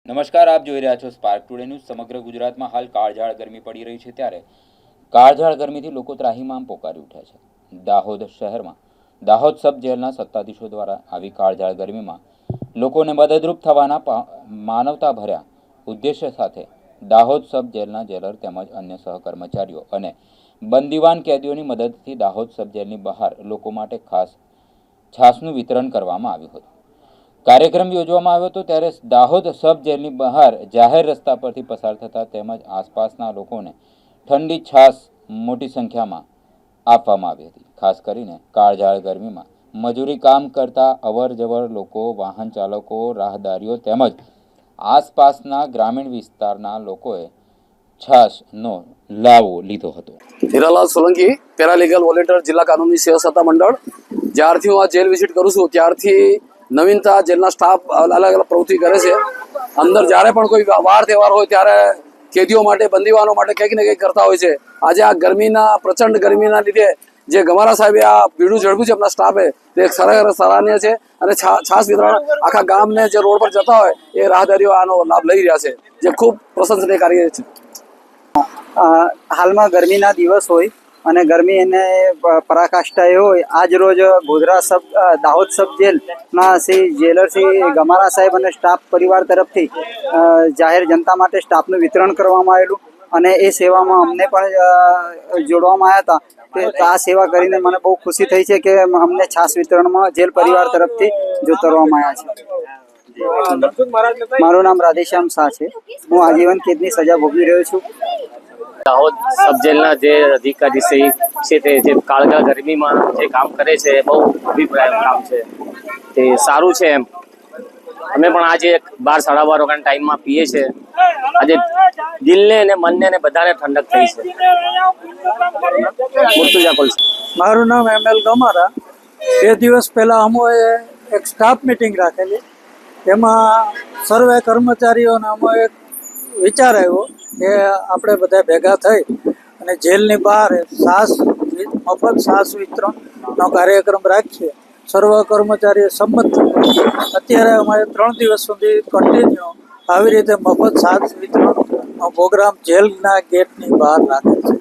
નમસ્કાર, આપ જોઈ રહ્યા છો સ્પાર્ક ટુડે ન્યૂઝ। સમગ્ર ગુજરાતમાં હાલ કાળઝાળ ગરમી પડી રહી છે, ત્યારે કાળઝાળ ગરમીથી લોકો ત્રાહિમામ પોકારી ઉઠ્યા છે। દાહોદ શહેરમાં દાહોદ સબ જેલના સત્તાધીશો દ્વારા આવી કાળઝાળ ગરમીમાં લોકોને મદદરૂપ થવાના માનવતાભર્યા ઉદ્દેશ્ય સાથે દાહોદ સબ જેલના જેલર તેમજ અન્ય સહકર્મચારીઓ અને બંદીવાન કેદીઓની મદદથી દાહોદ સબ જેલની બહાર લોકો માટે ખાસ છાસનું વિતરણ કરવામાં આવ્યું હતું। કાર્યક્રમ યોજવામાં આવ્યો હતો ત્યારે દાહોદ સબ જેલની બહાર જાહેર રસ્તા પરથી પસાર થતા તેમજ આસપાસના લોકોને ઠંડી છાશ મોટી સંખ્યામાં આપવામાં આવી હતી। ખાસ કરીને કાળઝાળ ગરમીમાં મજૂરી કામ કરતા અવર જવર લોકો, વાહન ચાલકો, રાહદારીઓ તેમજ આસપાસના ગ્રામીણ વિસ્તારના લોકોએ છાશનો લાવો લીધો હતો। હીરાલાલ સોલંકી, પેરાલીગલ વોલેન્ટિયર, જિલ્લા કાનૂની સેવા સત્તા મંડળ। જ્યારથી હું આ જેલ વિઝિટ કરું છું ત્યારથી નવીનતા જેલના સ્ટાફ અલગ અલગ પ્રવૃત્તિ કરે છે। અંદર જ્યારે પણ કોઈ વાર તહેવાર હોય ત્યારે કેદીઓ માટે, બંદીવાનો માટે કંઈક ને કંઈક કરતા હોય છે। આજે આ ગરમીના, પ્રચંડ ગરમીના લીધે જે ગમારા સાહેબે આ ભીડું ઝડપ્યું છે આપણા સ્ટાફે, તે સરાહનીય છે। અને છાસ વિતરણ આખા ગામને જે રોડ પર જતા હોય એ રાહદારીઓ આનો લાભ લઈ રહ્યા છે, જે ખૂબ પ્રશંસનીય કાર્ય છે। હાલમાં ગરમીના દિવસ હોય અને ગરમી એને પરાકાષ્ઠાએ હોય, આજ રોજ દાહોદ સબ જેલના શ્રી જેલર શ્રી ગમારા સાહેબ અને સ્ટાફ પરિવાર તરફથી જાહેર જનતા માટે સ્ટાફનું વિતરણ કરવામાં આવેલું અને એ સેવામાં અમને પણ જોડવામાં આવ્યા હતા। આ સેવા કરીને મને બહુ ખુશી થઈ છે કે અમને છાસ વિતરણમાં જેલ પરિવાર તરફથી જોતરવામાં આવ્યા છે। મારું નામ રાધેશ્યામ શાહ છે। હું આજીવન કેદની સજા ભોગવી રહ્યો છું। દાહોદ સબ જેલના જે અધિકારી છે તે જે કાળઝાળ ગરમીમાં જે કામ કરે છે, બહુ અભિપ્રાય કામ છે, તે સારું છે। એમ અમે પણ આજે 12-12:30 વાગ્યાના ટાઈમમાં પીએ છીએ। આજે દિલને અને મનને અને બધાને ઠંડક થઈ છે। મુર્તુજા છે। મારું નામ ML ગમારા। 2 દિવસ પહેલાં અમોએ એક સ્ટાફ મિટિંગ રાખેલી, એમાં સર્વે કર્મચારીઓને અમે એક વિચાર આવ્યો કે આપણે બધા ભેગા થઈ અને જેલની બહાર મફત છાસ વિતરણનો કાર્યક્રમ રાખીએ। સર્વ કર્મચારીઓ સંમત થયા। અત્યારે અમારે 3 દિવસ સુધી કન્ટિન્યુ આવી રીતે મફત છાસ વિતરણનો પ્રોગ્રામ જેલના ગેટની બહાર રાખે છે।